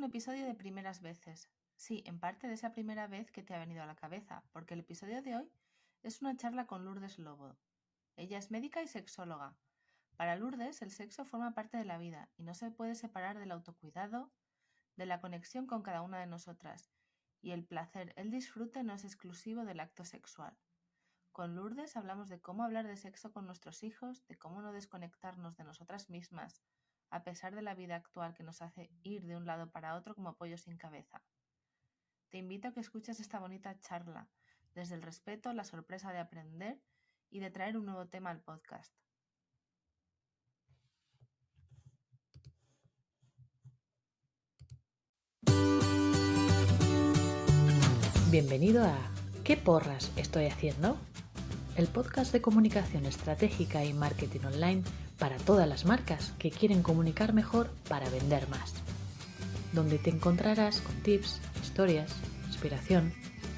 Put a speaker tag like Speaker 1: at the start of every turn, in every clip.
Speaker 1: un episodio de primeras veces. Sí, en parte de esa primera vez que te ha venido a la cabeza, porque el episodio de hoy es una charla con Lourdes Lobo. Ella es médica y sexóloga. Para Lourdes, el sexo forma parte de la vida y no se puede separar del autocuidado, de la conexión con cada una de nosotras. Y el placer, el disfrute no es exclusivo del acto sexual. Con Lourdes hablamos de cómo hablar de sexo con nuestros hijos, de cómo no desconectarnos de nosotras mismas, a pesar de la vida actual que nos hace ir de un lado para otro como pollo sin cabeza. Te invito a que escuches esta bonita charla, desde el respeto, la sorpresa de aprender y de traer un nuevo tema al podcast.
Speaker 2: Bienvenido a ¿Qué porras estoy haciendo? El podcast de comunicación estratégica y marketing online para todas las marcas que quieren comunicar mejor para vender más. Donde te encontrarás con tips, historias, inspiración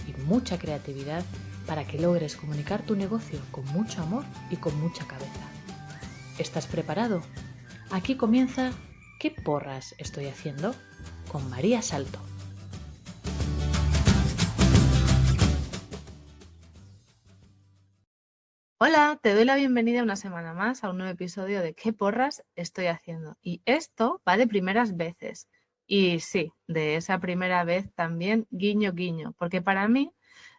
Speaker 2: y mucha creatividad para que logres comunicar tu negocio con mucho amor y con mucha cabeza. ¿Estás preparado? Aquí comienza ¿Qué porras estoy haciendo? Con María Salto.
Speaker 1: Hola, te doy la bienvenida una semana más a un nuevo episodio de ¿Qué porras estoy haciendo? Y esto va de primeras veces. Y sí, de esa primera vez también guiño guiño, porque para mí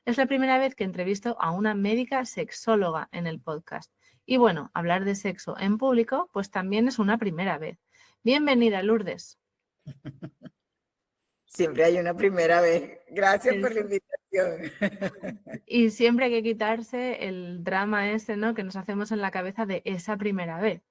Speaker 1: es la primera vez que entrevisto a una médica sexóloga en el podcast. Y bueno, hablar de sexo en público pues también es una primera vez. Bienvenida, Lourdes.
Speaker 3: Siempre hay una primera vez. Gracias por la
Speaker 1: Eso.
Speaker 3: invitación.
Speaker 1: Y siempre hay que quitarse el drama ese, ¿no?, que nos hacemos en la cabeza de esa primera vez.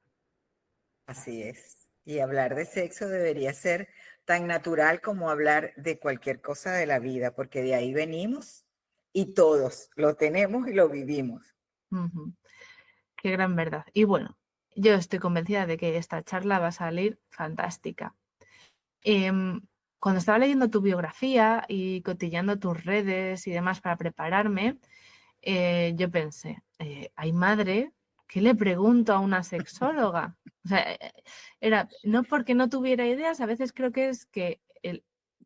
Speaker 3: Así es. Y hablar de sexo debería ser tan natural como hablar de cualquier cosa de la vida, porque de ahí venimos y todos lo tenemos y lo vivimos.
Speaker 1: Uh-huh. Qué gran verdad. Y bueno, yo estoy convencida de que esta charla va a salir fantástica. Cuando estaba leyendo tu biografía y cotilleando tus redes y demás para prepararme, yo pensé, ¿hay madre? ¿Qué le pregunto a una sexóloga? O sea, era no porque no tuviera ideas, a veces creo que es que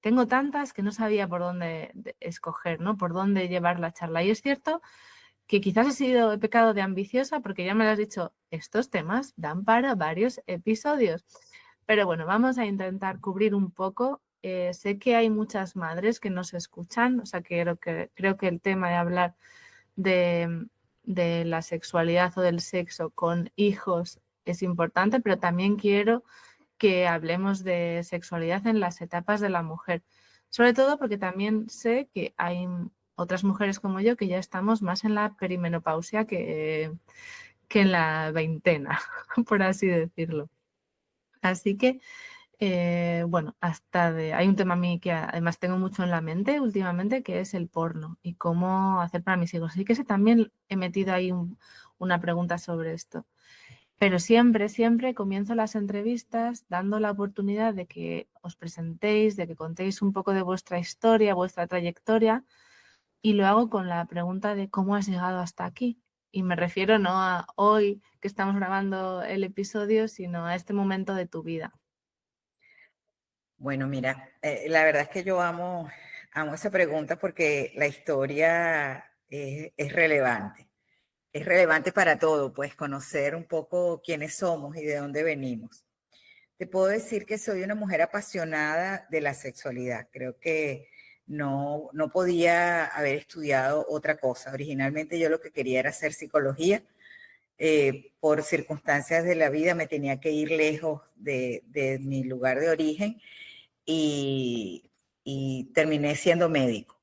Speaker 1: tengo tantas que no sabía por dónde escoger, ¿no? Por dónde llevar la charla. Y es cierto que quizás he pecado de ambiciosa porque ya me lo has dicho, estos temas dan para varios episodios. Pero bueno, vamos a intentar cubrir un poco. Sé que hay muchas madres que nos escuchan, o sea, creo que el tema de hablar de la sexualidad o del sexo con hijos es importante, pero también quiero que hablemos de sexualidad en las etapas de la mujer. Sobre todo porque también sé que hay otras mujeres como yo que ya estamos más en la perimenopausia que en la veintena, por así decirlo. Así que, bueno, hay un tema a mí que además tengo mucho en la mente últimamente, que es el porno y cómo hacer para mis hijos. Así que también he metido ahí una pregunta sobre esto. Pero siempre, siempre comienzo las entrevistas dando la oportunidad de que os presentéis, de que contéis un poco de vuestra historia, vuestra trayectoria, y lo hago con la pregunta de cómo has llegado hasta aquí. Y me refiero no a hoy que estamos grabando el episodio, sino a este momento de tu vida.
Speaker 3: Bueno, mira, la verdad es que yo amo esa pregunta porque la historia es relevante. Es relevante para todo, pues conocer un poco quiénes somos y de dónde venimos. Te puedo decir que soy una mujer apasionada de la sexualidad. Creo que no podía haber estudiado otra cosa. Originalmente yo lo que quería era hacer psicología. Por circunstancias de la vida me tenía que ir lejos de mi lugar de origen y terminé siendo médico.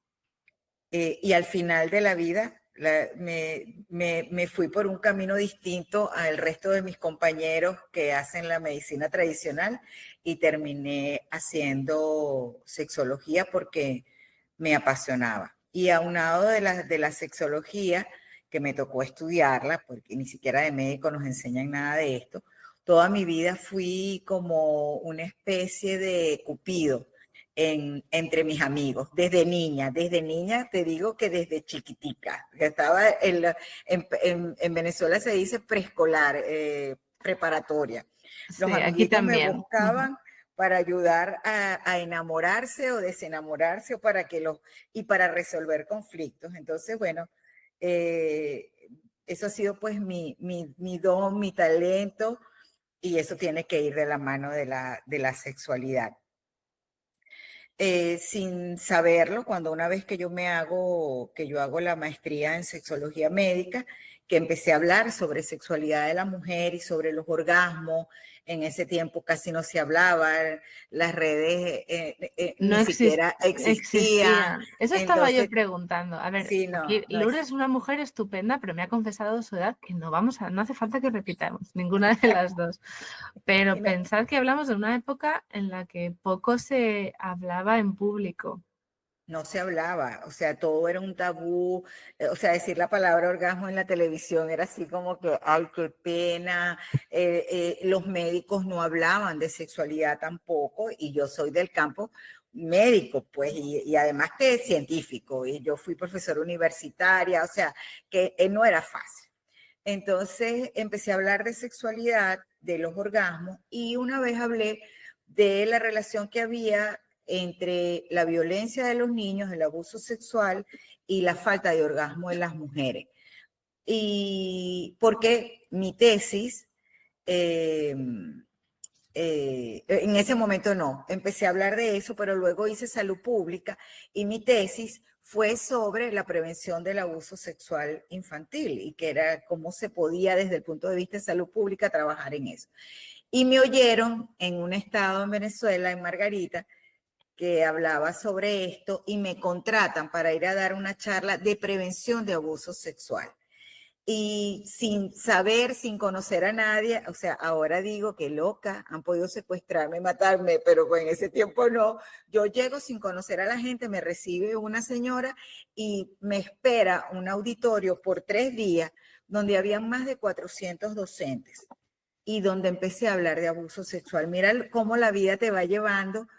Speaker 3: Y al final de la vida me fui por un camino distinto al resto de mis compañeros que hacen la medicina tradicional y terminé haciendo sexología porque me apasionaba. Y aunado de la sexología, que me tocó estudiarla, porque ni siquiera de médico nos enseñan nada de esto, toda mi vida fui como una especie de cupido entre mis amigos, desde niña te digo que desde chiquitica, que estaba en Venezuela se dice preescolar, preparatoria.
Speaker 1: Sí,
Speaker 3: Los
Speaker 1: aquí
Speaker 3: amiguitos me
Speaker 1: también.
Speaker 3: buscaban para ayudar a enamorarse o desenamorarse o y para resolver conflictos. Entonces, bueno, eso ha sido pues mi don, mi talento, y eso tiene que ir de la mano de la sexualidad. Sin saberlo, cuando una vez que yo hago la maestría en sexología médica, que empecé a hablar sobre sexualidad de la mujer y sobre los orgasmos, en ese tiempo casi no se hablaba, las redes
Speaker 1: No
Speaker 3: ni siquiera existían.
Speaker 1: existían. Eso estaba yo
Speaker 3: Entonces,
Speaker 1: preguntando. A ver,
Speaker 3: sí,
Speaker 1: aquí
Speaker 3: no
Speaker 1: Lourdes es una mujer estupenda, pero me ha confesado su edad que no hace falta que repitamos ninguna de las dos. Pero
Speaker 3: no,
Speaker 1: pensar que hablamos de una época en la que poco se hablaba en público.
Speaker 3: no se hablaba, o sea, todo era un tabú, o sea, decir la palabra orgasmo en la televisión era así como que, ay, qué pena, los médicos no hablaban de sexualidad tampoco, y yo soy del campo médico, pues, y además que científico, y yo fui profesora universitaria, o sea, que no era fácil. Entonces empecé a hablar de sexualidad, de los orgasmos, y una vez hablé de la relación que había entre la violencia de los niños, el abuso sexual y la falta de orgasmo en las mujeres. Y porque mi tesis, en ese momento no, empecé a hablar de eso, pero luego hice salud pública y mi tesis fue sobre la prevención del abuso sexual infantil y que era cómo se podía desde el punto de vista de salud pública trabajar en eso. Y me oyeron en un estado en Venezuela, en Margarita, que hablaba sobre esto y me contratan para ir a dar una charla de prevención de abuso sexual. Y sin saber, sin conocer a nadie, o sea, ahora digo que loca, han podido secuestrarme, matarme, pero en ese tiempo no. Yo llego sin conocer a la gente, me recibe una señora y me espera un auditorio por 3 días donde habían más de 400 docentes y donde empecé a hablar de abuso sexual. Mira cómo la vida te va llevando,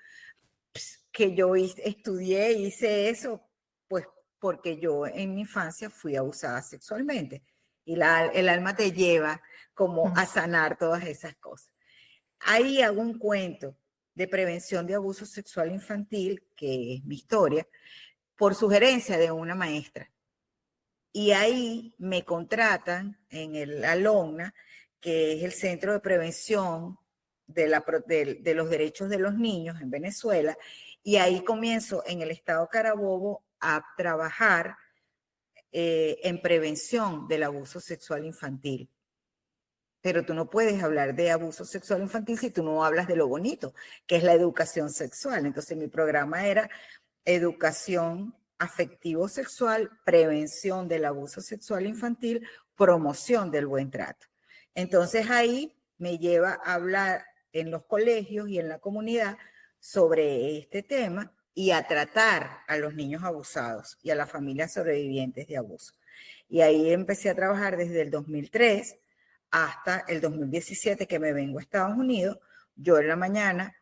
Speaker 3: que yo estudié, hice eso, pues porque yo en mi infancia fui abusada sexualmente y el alma te lleva como a sanar todas esas cosas. Ahí hago un cuento de prevención de abuso sexual infantil, que es mi historia, por sugerencia de una maestra. Y ahí me contratan en el ALONNA, que es el Centro de Prevención de los Derechos de los Niños en Venezuela, y ahí comienzo en el estado Carabobo a trabajar en prevención del abuso sexual infantil. Pero tú no puedes hablar de abuso sexual infantil si tú no hablas de lo bonito, que es la educación sexual. Entonces mi programa era educación afectivo-sexual, prevención del abuso sexual infantil, promoción del buen trato. Entonces ahí me lleva a hablar en los colegios y en la comunidad sobre este tema y a tratar a los niños abusados y a las familias sobrevivientes de abuso. Y ahí empecé a trabajar desde el 2003 hasta el 2017 que me vengo a Estados Unidos. Yo en la mañana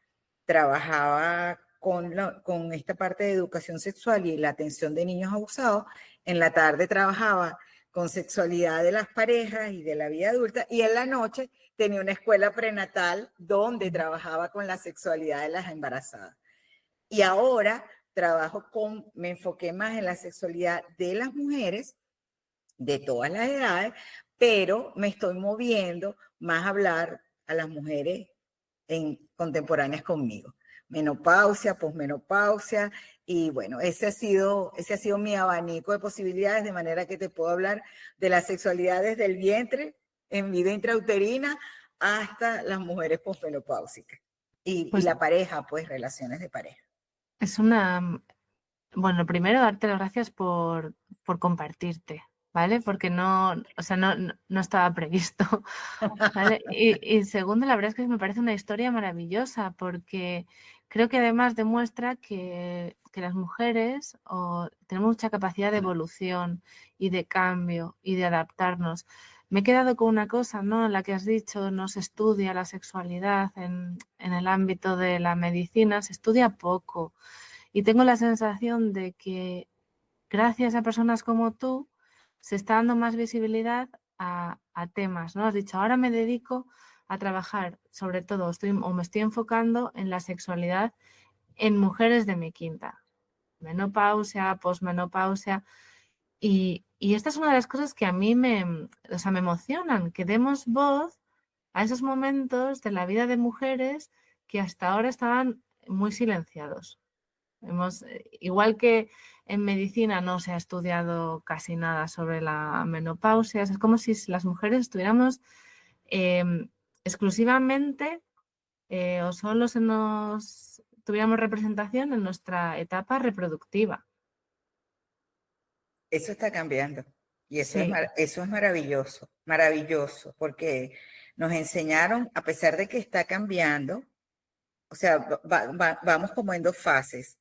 Speaker 3: trabajaba con esta parte de educación sexual y la atención de niños abusados. En la tarde trabajaba con sexualidad de las parejas y de la vida adulta, y en la noche tenía una escuela prenatal donde trabajaba con la sexualidad de las embarazadas. Y ahora me enfoqué más en la sexualidad de las mujeres de todas las edades, pero me estoy moviendo más a hablar a las mujeres contemporáneas conmigo. Menopausia, posmenopausia, y bueno, ese ha sido mi abanico de posibilidades, de manera que te puedo hablar de la sexualidad desde el vientre, en vida intrauterina, hasta las mujeres posmenopáusicas. Y la pareja, pues relaciones de pareja.
Speaker 1: Es bueno, primero darte las gracias por compartirte, ¿vale? Porque no estaba previsto, ¿vale? Y segundo, la verdad es que me parece una historia maravillosa porque creo que además demuestra que las mujeres tenemos mucha capacidad de evolución y de cambio y de adaptarnos. Me he quedado con una cosa, ¿no? En la que has dicho, no se estudia la sexualidad en el ámbito de la medicina, se estudia poco. Y tengo la sensación de que gracias a personas como tú se está dando más visibilidad a temas, ¿no? Has dicho, ahora me dedico a trabajar, sobre todo, me estoy enfocando en la sexualidad en mujeres de mi quinta. Menopausia, posmenopausia. Y esta es una de las cosas que a mí me emocionan, que demos voz a esos momentos de la vida de mujeres que hasta ahora estaban muy silenciados. Igual que en medicina no se ha estudiado casi nada sobre la menopausia, es como si las mujeres estuviéramos exclusivamente o solo tuviéramos representación en nuestra etapa reproductiva.
Speaker 3: Eso está cambiando y
Speaker 1: Sí,
Speaker 3: eso es maravilloso, maravilloso, porque nos enseñaron, a pesar de que está cambiando, o sea, vamos como en dos fases.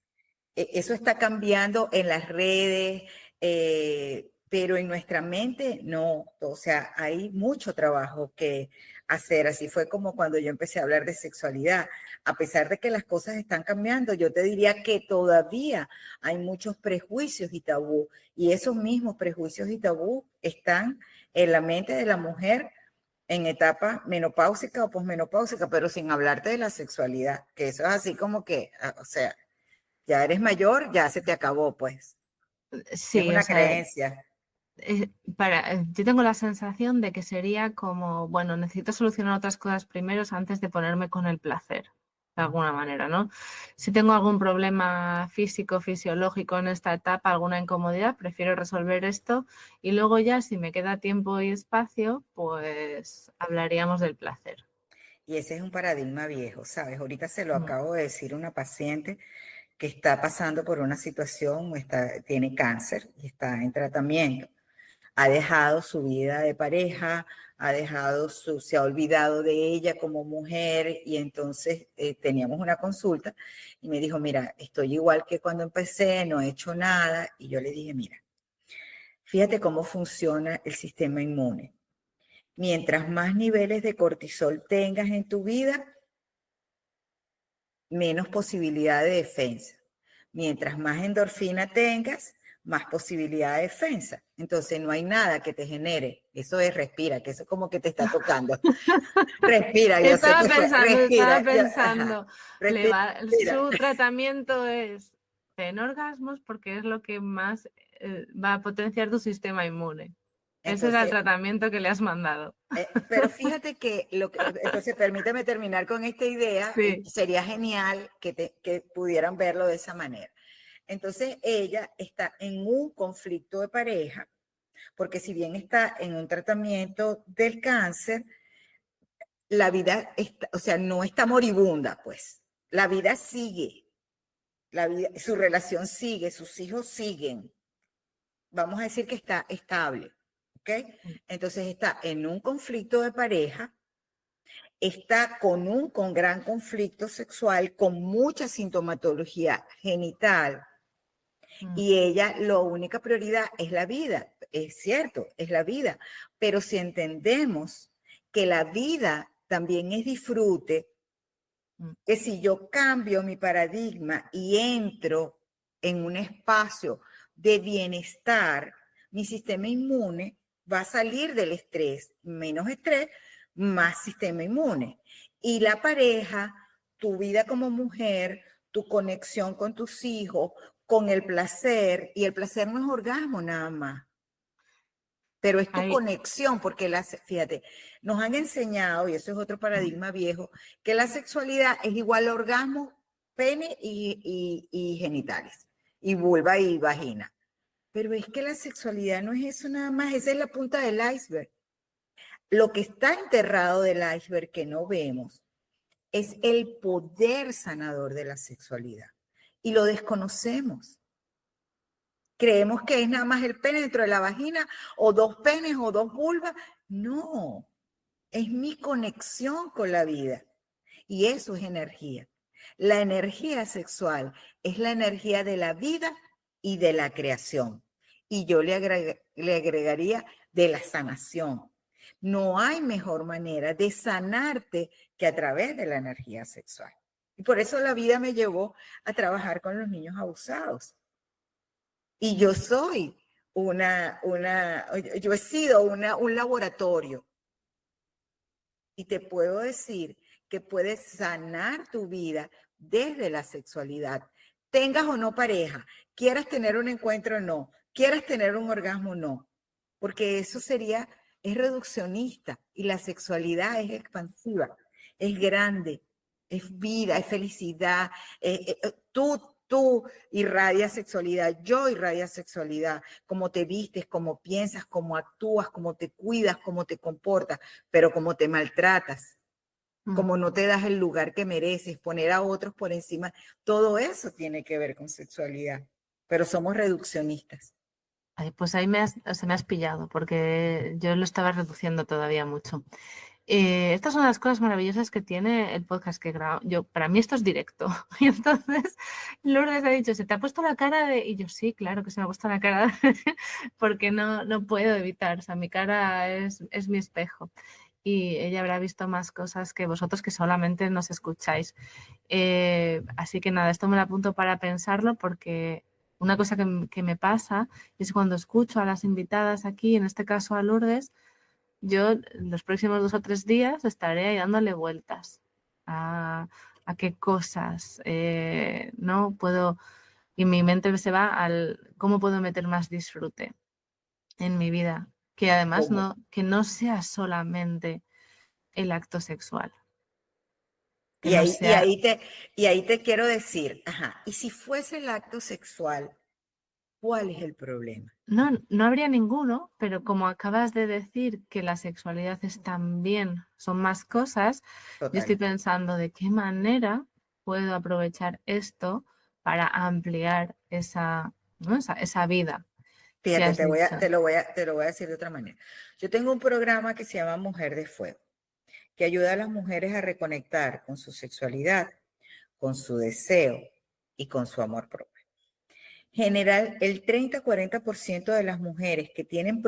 Speaker 3: Eso está cambiando en las redes, pero en nuestra mente no. O sea, hay mucho trabajo que hacer. Así fue como cuando yo empecé a hablar de sexualidad. A pesar de que las cosas están cambiando, yo te diría que todavía hay muchos prejuicios y tabú. Y esos mismos prejuicios y tabú están en la mente de la mujer en etapa menopáusica o posmenopáusica, pero sin hablarte de la sexualidad, que eso es así como que, o sea, ya eres mayor, ya se te acabó, pues. Es
Speaker 1: sí, o
Speaker 3: una
Speaker 1: sea,
Speaker 3: creencia.
Speaker 1: yo tengo la sensación de que sería como, bueno, necesito solucionar otras cosas primero antes de ponerme con el placer, de alguna manera, ¿no? Si tengo algún problema físico, fisiológico en esta etapa, alguna incomodidad, prefiero resolver esto y luego ya, si me queda tiempo y espacio, pues hablaríamos del placer.
Speaker 3: Y ese es un paradigma viejo, ¿sabes? Ahorita se lo
Speaker 1: Mm.
Speaker 3: acabo de decir a una paciente que está pasando por una situación, tiene cáncer y está en tratamiento. Ha dejado su vida de pareja, se ha olvidado de ella como mujer y entonces teníamos una consulta y me dijo, mira, estoy igual que cuando empecé, no he hecho nada. Y yo le dije, mira, fíjate cómo funciona el sistema inmune. Mientras más niveles de cortisol tengas en tu vida, menos posibilidad de defensa. Mientras más endorfina tengas, más posibilidad de defensa. Entonces no hay nada que te genere. Eso es respira, que eso es como que te está tocando. Respira, yo sé que fue,
Speaker 1: Estaba
Speaker 3: respira, ajá,
Speaker 1: pensando,
Speaker 3: respira, respira.
Speaker 1: su tratamiento es tener orgasmos porque es lo que más va a potenciar tu sistema inmune. Ese era el
Speaker 3: Entonces,
Speaker 1: tratamiento que le has mandado.
Speaker 3: pero fíjate que, entonces permítame terminar con esta idea y
Speaker 1: Sí.
Speaker 3: sería genial que pudieran verlo de esa manera. Entonces ella está en un conflicto de pareja, porque si bien está en un tratamiento del cáncer, la vida, o sea, no está moribunda, pues. La vida sigue, su relación sigue, sus hijos siguen. Vamos a decir que está estable, ¿ok? Entonces está en un conflicto de pareja, está con gran conflicto sexual, con mucha sintomatología genital, y ella, la única prioridad es la vida, es cierto, es la vida, pero si entendemos que la vida también es disfrute, que si yo cambio mi paradigma y entro en un espacio de bienestar, mi sistema inmune va a salir del estrés, menos estrés, más sistema inmune. Y la pareja, tu vida como mujer, tu conexión con tus hijos, con el placer, y el placer no es orgasmo nada más, pero es tu
Speaker 1: Ahí,
Speaker 3: conexión, porque fíjate, nos han enseñado, y eso es otro paradigma viejo, que la sexualidad es igual a orgasmo, pene y genitales, y vulva y vagina. Pero es que la sexualidad no es eso nada más, esa es la punta del iceberg. Lo que está enterrado del iceberg que no vemos es el poder sanador de la sexualidad. Y lo desconocemos. Creemos que es nada más el pene dentro de la vagina, o dos penes, o dos vulvas. No, es mi conexión con la vida. Y eso es energía. La energía sexual es la energía de la vida y de la creación. Y yo le agregaría de la sanación. No hay mejor manera de sanarte que a través de la energía sexual. Y por eso la vida me llevó a trabajar con los niños abusados. Y yo soy yo he sido un laboratorio y te puedo decir que puedes sanar tu vida desde la sexualidad. Tengas o no pareja, quieras tener un encuentro o no, quieras tener un orgasmo o no, porque eso es reduccionista y la sexualidad es expansiva, es grande, es vida, es felicidad. Tú irradias sexualidad, yo irradia sexualidad, cómo te vistes, cómo piensas, cómo actúas, cómo te cuidas, cómo te comportas, pero cómo te maltratas, como no te das el lugar que mereces, poner a otros por encima, todo eso tiene que ver con sexualidad, pero somos reduccionistas.
Speaker 1: Ay, pues ahí se me has pillado, porque yo lo estaba reduciendo todavía mucho. Estas son las cosas maravillosas que tiene el podcast que grabo. Para mí esto es directo. Y entonces Lourdes ha dicho, ¿se te ha puesto la cara de...? Y yo, sí, claro que se me ha puesto la cara porque no puedo evitar. O sea, mi cara es mi espejo. Y ella habrá visto más cosas que vosotros que solamente nos escucháis. Así que nada, esto me lo apunto para pensarlo porque una cosa que me pasa es cuando escucho a las invitadas aquí, en este caso a Lourdes, yo los próximos 2 o 3 días estaré ahí dándole vueltas a qué cosas no puedo, y mi mente se va al cómo puedo meter más disfrute en mi vida, que además que no sea solamente el acto sexual, que
Speaker 3: Y
Speaker 1: no
Speaker 3: ahí, y
Speaker 1: sea,
Speaker 3: ahí te, y ahí te quiero decir, ajá, y si fuese el acto sexual, ¿cuál es el problema?
Speaker 1: no habría ninguno, pero como acabas de decir que la sexualidad es también, son más cosas, yo estoy
Speaker 3: Total.
Speaker 1: pensando de qué manera puedo aprovechar esto para ampliar ¿no? esa vida que
Speaker 3: Fíjate,
Speaker 1: has dicho.
Speaker 3: te lo voy a decir de otra manera. Yo tengo un programa que se llama Mujer de Fuego, que ayuda a las mujeres a reconectar con su sexualidad, con su deseo y con su amor propio. General, el 30-40% de las mujeres que tienen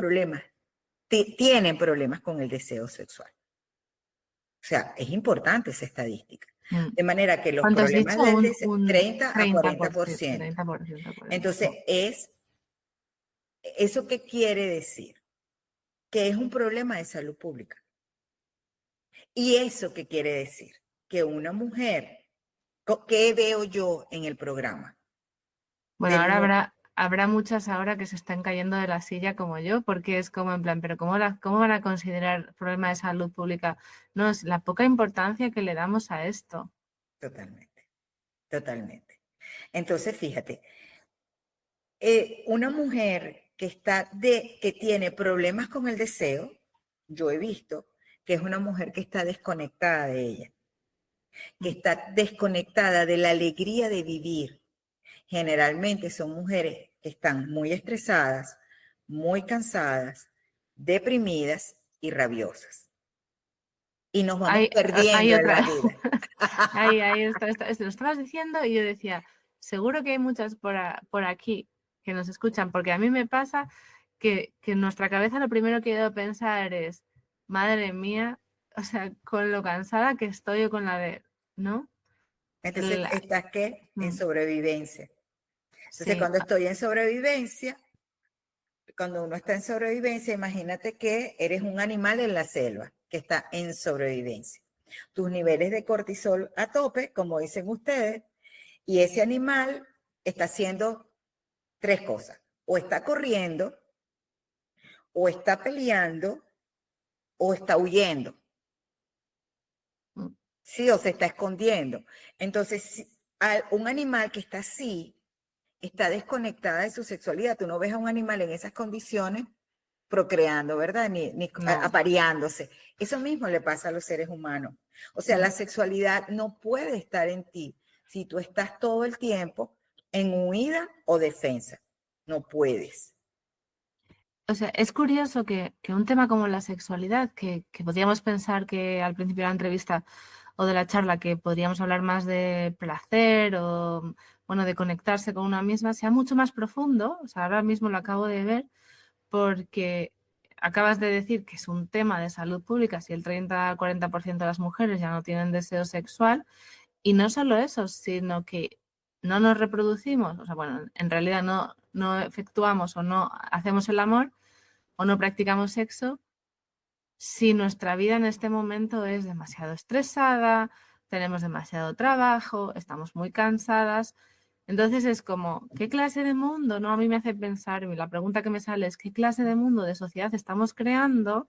Speaker 3: tienen problemas con el deseo sexual. O sea, es importante esa estadística.
Speaker 1: Mm.
Speaker 3: De manera que los
Speaker 1: ¿Cuánto has
Speaker 3: problemas
Speaker 1: dicho?
Speaker 3: del deseo,
Speaker 1: Un
Speaker 3: 30 a
Speaker 1: 30%,
Speaker 3: 40%.
Speaker 1: 30% por ahí.
Speaker 3: Entonces, ¿eso qué quiere decir? Que es un problema de salud pública. ¿Y eso qué quiere decir? Que una mujer, ¿qué veo yo en el programa?
Speaker 1: Bueno,
Speaker 3: Del,
Speaker 1: habrá muchas ahora que se están cayendo de la silla como yo, porque es como en plan, pero ¿cómo van a considerar problema de salud pública? No, es la poca importancia que le damos a esto.
Speaker 3: Totalmente, totalmente. Entonces, fíjate, una mujer que tiene problemas con el deseo, yo he visto que es una mujer que está desconectada de ella, que está desconectada de la alegría de vivir. Generalmente son mujeres que están muy estresadas, muy cansadas, deprimidas y rabiosas. Y nos vamos
Speaker 1: Hay
Speaker 3: perdiendo en
Speaker 1: otra.
Speaker 3: la vida.
Speaker 1: Ahí está, lo estabas diciendo y yo decía, seguro que hay muchas por aquí que nos escuchan, porque a mí me pasa que en nuestra cabeza lo primero que he ido a pensar es, madre mía, o sea, con lo cansada que estoy o con la de, ¿no?
Speaker 3: Entonces,
Speaker 1: La-
Speaker 3: ¿estás qué? En
Speaker 1: mm,
Speaker 3: sobrevivencia. Entonces,
Speaker 1: sí,
Speaker 3: cuando uno está en sobrevivencia, imagínate que eres un animal en la selva que está en sobrevivencia. Tus niveles de cortisol a tope, como dicen ustedes, y ese animal está haciendo tres cosas. O está corriendo, o está peleando, o está huyendo.
Speaker 1: mm,
Speaker 3: Sí, o se está escondiendo. Entonces, un animal que está así, está desconectada de su sexualidad. Tú no ves a un animal en esas condiciones procreando, ¿verdad? Ni
Speaker 1: no.
Speaker 3: apareándose. Eso mismo le pasa a los seres humanos. O sea,
Speaker 1: Mm.
Speaker 3: la sexualidad no puede estar en ti si tú estás todo el tiempo en huida o defensa. No puedes.
Speaker 1: O sea, es curioso que un tema como la sexualidad, que podríamos pensar que al principio de la entrevista o de la charla que podríamos hablar más de placer o, bueno, de conectarse con una misma, sea mucho más profundo. O sea, ahora mismo lo acabo de ver porque acabas de decir que es un tema de salud pública si el 30-40% de las mujeres ya no tienen deseo sexual. Y no solo eso, sino que no nos reproducimos, o sea, bueno, en realidad no efectuamos o no hacemos el amor o no practicamos sexo si nuestra vida en este momento es demasiado estresada, tenemos demasiado trabajo, estamos muy cansadas. Entonces es como, ¿qué clase de mundo? ¿No? A mí me hace pensar, y la pregunta que me sale es, ¿qué clase de mundo, de sociedad estamos creando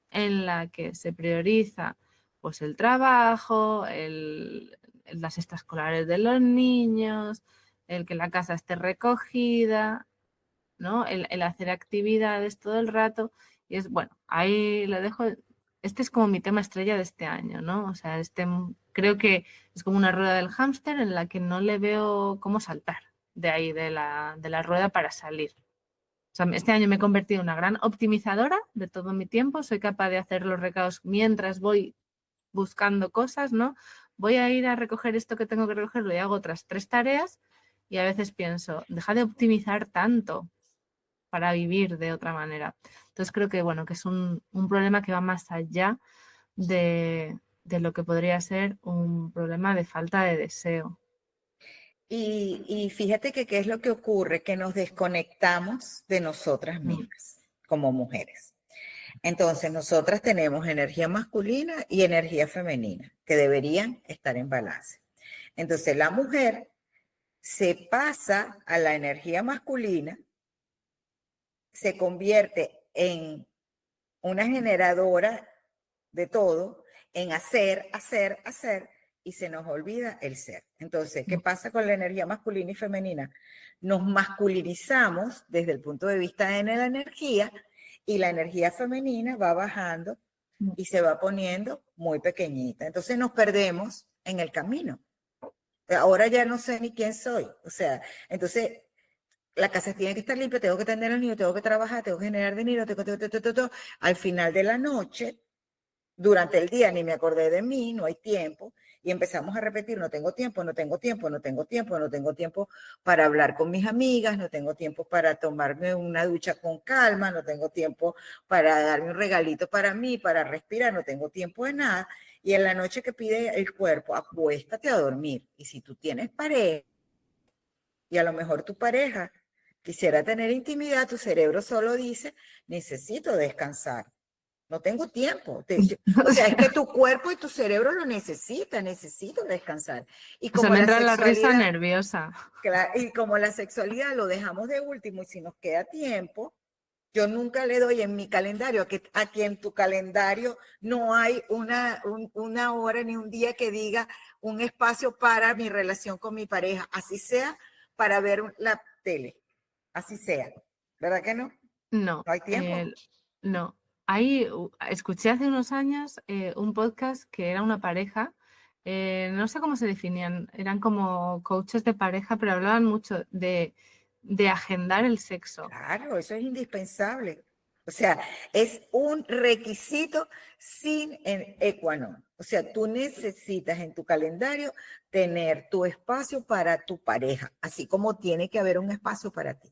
Speaker 1: en la que se prioriza pues el trabajo, las extraescolares de los niños, el que la casa esté recogida, ¿no? El hacer actividades todo el rato? Y es, bueno, ahí lo dejo. Este es como mi tema estrella de este año, ¿no? O sea, creo que es como una rueda del hámster en la que no le veo cómo saltar de ahí, de la rueda para salir. O sea, este año me he convertido en una gran optimizadora de todo mi tiempo. Soy capaz de hacer los recados mientras voy buscando cosas, ¿no? Voy a ir a recoger esto que tengo que recogerlo y hago otras 3 tareas y a veces pienso, deja de optimizar tanto para vivir de otra manera. Entonces creo que, bueno, que es un problema que va más allá de lo que podría ser un problema de falta de deseo.
Speaker 3: Y fíjate que qué es lo que ocurre, que nos desconectamos de nosotras mismas como mujeres. Entonces, nosotras tenemos energía masculina y energía femenina, que deberían estar en balance. Entonces, la mujer se pasa a la energía masculina, se convierte en una generadora de todo, en hacer, hacer, hacer, y se nos olvida el ser. Entonces, ¿qué pasa con la energía masculina y femenina? Nos masculinizamos desde el punto de vista de la energía y la energía femenina va bajando y se va poniendo muy pequeñita. Entonces nos perdemos en el camino. Ahora ya no sé ni quién soy. O sea, entonces la casa tiene que estar limpia, tengo que atender al niño, tengo que trabajar, tengo que generar dinero, al final de la noche, durante el día ni me acordé de mí, no hay tiempo, y empezamos a repetir, no tengo tiempo, no tengo tiempo, no tengo tiempo, no tengo tiempo para hablar con mis amigas, no tengo tiempo para tomarme una ducha con calma, no tengo tiempo para darme un regalito para mí, para respirar, no tengo tiempo de nada, y en la noche que pide el cuerpo, acuéstate a dormir, y si tú tienes pareja, y a lo mejor tu pareja quisiera tener intimidad, tu cerebro solo dice, necesito descansar. No tengo tiempo. O sea, es que tu cuerpo y tu cerebro lo necesito descansar. Y
Speaker 1: Se
Speaker 3: como
Speaker 1: me
Speaker 3: la
Speaker 1: entra la risa
Speaker 3: sexualidad,
Speaker 1: nerviosa.
Speaker 3: y como la sexualidad lo dejamos de último y si nos queda tiempo, yo nunca le doy en mi calendario, a quien en tu calendario no hay una hora ni un día que diga un espacio para mi relación con mi pareja, así sea para ver la tele, así sea. ¿Verdad que no?
Speaker 1: No,
Speaker 3: No hay tiempo.
Speaker 1: no. Ahí escuché hace unos años un podcast que era una pareja, no sé cómo se definían, eran como coaches de pareja, pero hablaban mucho de agendar el sexo.
Speaker 3: Claro, eso es indispensable. O sea, es un requisito sin qua non. O sea, tú necesitas en tu calendario tener tu espacio para tu pareja, así como tiene que haber un espacio para ti.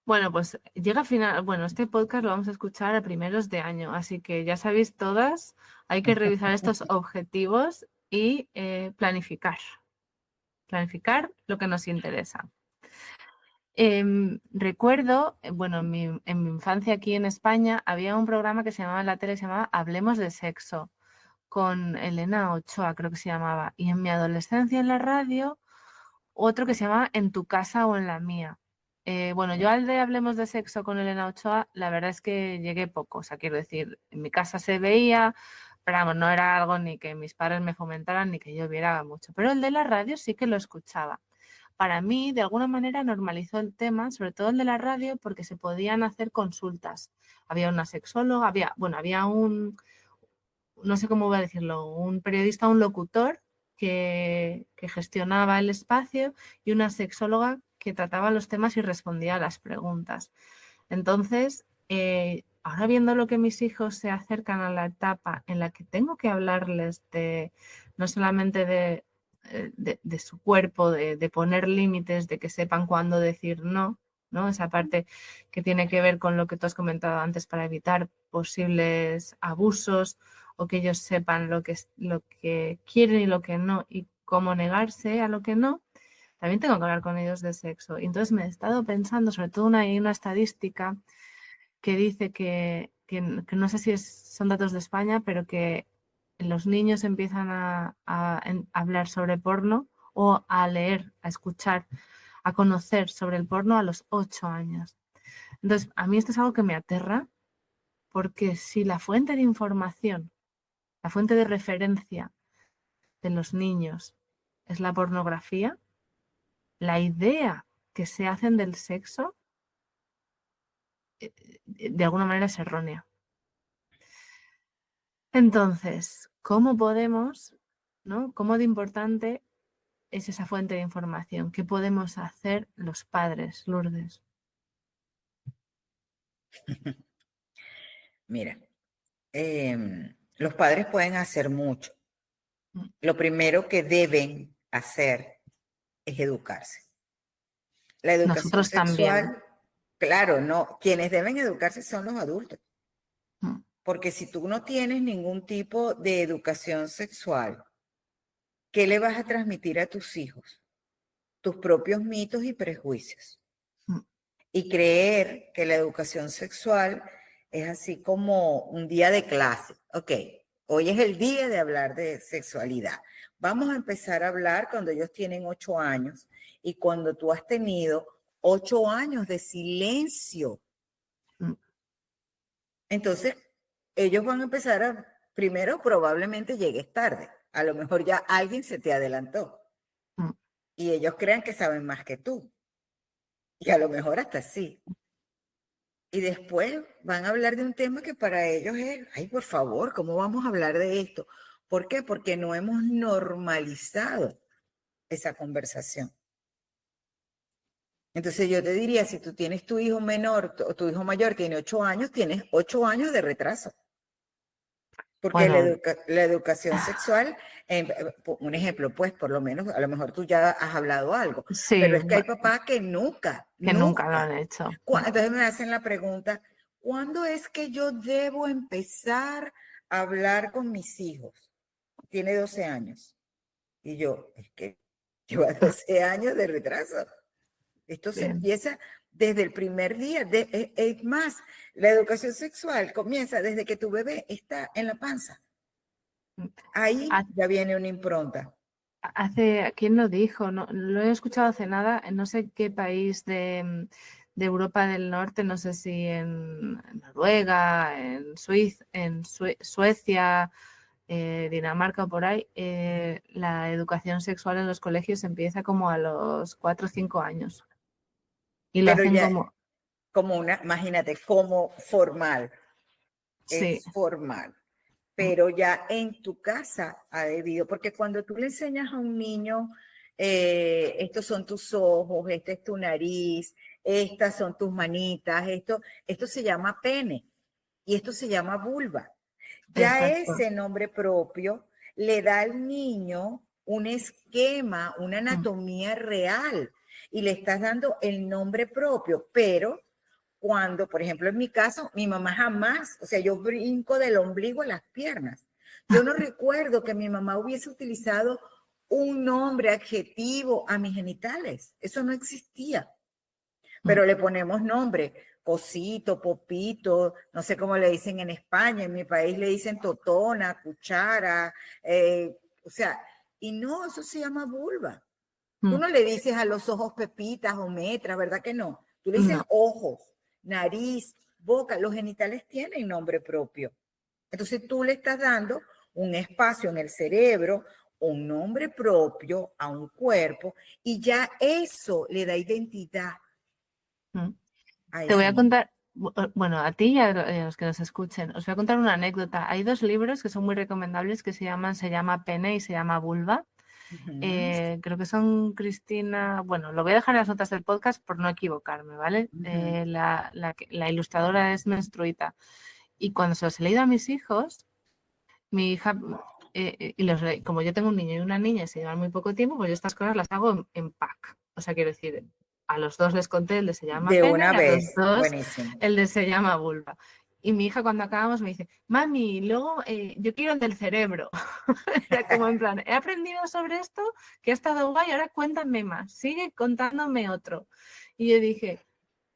Speaker 1: Bueno, pues llega a final. Bueno, este podcast lo vamos a escuchar a primeros de año, así que ya sabéis todas, hay que revisar estos objetivos y planificar lo que nos interesa. Recuerdo, bueno, en mi infancia aquí en España había un programa que se llamaba en la tele, se llamaba Hablemos de Sexo, con Elena Ochoa, creo que se llamaba. Y en mi adolescencia en la radio, otro que se llamaba En tu casa o en la mía. Bueno, yo al de Hablemos de Sexo con Elena Ochoa, la verdad es que llegué poco. O sea, quiero decir, en mi casa se veía, pero vamos, no era algo ni que mis padres me fomentaran ni que yo viera mucho. Pero el de la radio sí que lo escuchaba. Para mí, de alguna manera, normalizó el tema, sobre todo el de la radio, porque se podían hacer consultas. Había una sexóloga, había un, no sé cómo voy a decirlo, un periodista, un locutor que gestionaba el espacio y una sexóloga que trataba los temas y respondía a las preguntas. Entonces, ahora viendo lo que mis hijos se acercan a la etapa en la que tengo que hablarles de no solamente de su cuerpo, de poner límites, de que sepan cuándo decir no, ¿no? Esa parte que tiene que ver con lo que tú has comentado antes para evitar posibles abusos o que ellos sepan lo que quieren y lo que no y cómo negarse a lo que no. También tengo que hablar con ellos de sexo. Y entonces me he estado pensando, sobre todo hay una estadística que dice que que no sé si son datos de España, pero que los niños empiezan a hablar sobre porno o a leer, a escuchar, a conocer sobre el porno a los 8 años. Entonces, a mí esto es algo que me aterra, porque si la fuente de información, la fuente de referencia de los niños es la pornografía, la idea que se hacen del sexo de alguna manera es errónea. Entonces, ¿cómo podemos, ¿no? ¿Cómo de importante es esa fuente de información? ¿Qué podemos hacer los padres, Lourdes?
Speaker 3: Mira, los padres pueden hacer mucho. Lo primero que deben hacer es educarse. La educación
Speaker 1: Nosotros también.
Speaker 3: sexual, claro, no, quienes deben educarse son los adultos. Porque si tú no tienes ningún tipo de educación sexual, ¿qué le vas a transmitir a tus hijos? Tus propios mitos y prejuicios. Y creer que la educación sexual es así como un día de clase. Ok, hoy es el día de hablar de sexualidad. Vamos a empezar a hablar cuando ellos tienen 8 años y cuando tú has tenido 8 años de silencio. Entonces, ellos van a empezar primero probablemente llegues tarde. A lo mejor ya alguien se te adelantó. Y ellos crean que saben más que tú. Y a lo mejor hasta sí. Y después van a hablar de un tema que para ellos es, ay, por favor, ¿cómo vamos a hablar de esto? ¿Por qué? Porque no hemos normalizado esa conversación. Entonces yo te diría, si tú tienes tu hijo menor o tu hijo mayor tiene 8 años, tienes 8 años de retraso. Porque
Speaker 1: Bueno,
Speaker 3: la educación sexual, un ejemplo, pues por lo menos, a lo mejor tú ya has hablado algo,
Speaker 1: sí,
Speaker 3: pero es que hay papás que nunca.
Speaker 1: Que nunca lo han hecho.
Speaker 3: Entonces me hacen la pregunta, ¿cuándo es que yo debo empezar a hablar con mis hijos? Tiene 12 años. Y yo, es que lleva 12 años de retraso. Esto se empieza desde el primer día. Es más, la educación sexual comienza desde que tu bebé está en la panza. Ahí ya viene una impronta.
Speaker 1: ¿Quién lo dijo? No, lo he escuchado hace nada, en no sé qué país de Europa del Norte, no sé si en Noruega, en Suecia, Dinamarca o por ahí, la educación sexual en los colegios empieza como a los 4 o 5 años. Y lo
Speaker 3: Pero
Speaker 1: hacen
Speaker 3: ya,
Speaker 1: como
Speaker 3: una, imagínate, como formal.
Speaker 1: Sí.
Speaker 3: Es formal. Pero ya en tu casa ha debido, porque cuando tú le enseñas a un niño, estos son tus ojos, esta es tu nariz, estas son tus manitas, esto se llama pene y esto se llama vulva. Ya
Speaker 1: Exacto.
Speaker 3: ese nombre propio le da al niño un esquema, una anatomía real y le estás dando el nombre propio, pero cuando, por ejemplo, en mi caso, mi mamá jamás, o sea, yo brinco del ombligo a las piernas. Yo no recuerdo que mi mamá hubiese utilizado un nombre adjetivo a mis genitales. Eso no existía. Pero le ponemos nombre, cosito, popito, no sé cómo le dicen en España, en mi país le dicen totona, cuchara, o sea, y no, eso se llama vulva. Tú no le dices a los ojos pepitas o metras, ¿verdad que no? Tú le dices ojos, nariz, boca, los genitales tienen nombre propio. Entonces tú le estás dando un espacio en el cerebro, un nombre propio a un cuerpo y ya eso le da identidad.
Speaker 1: Te voy a contar, bueno, a ti y a los que nos escuchen, os voy a contar una anécdota. Hay 2 libros que son muy recomendables que se llama Pene y se llama Vulva. Creo que son Cristina, bueno, lo voy a dejar en las notas del podcast por no equivocarme, ¿vale? La ilustradora es Menstruita. Y cuando se los he leído a mis hijos, mi hija, como yo tengo un niño y una niña y se llevan muy poco tiempo, pues yo estas cosas las hago en pack. O sea, quiero decir, a los 2 les conté el de se llama
Speaker 3: de
Speaker 1: pene
Speaker 3: una
Speaker 1: y a
Speaker 3: vez.
Speaker 1: los 2
Speaker 3: Buenísimo.
Speaker 1: el de se llama vulva. Y mi hija cuando acabamos me dice, mami, luego yo quiero el del cerebro. Era como en plan, he aprendido sobre esto, que ha estado guay, ahora cuéntame más, sigue contándome otro. Y yo dije,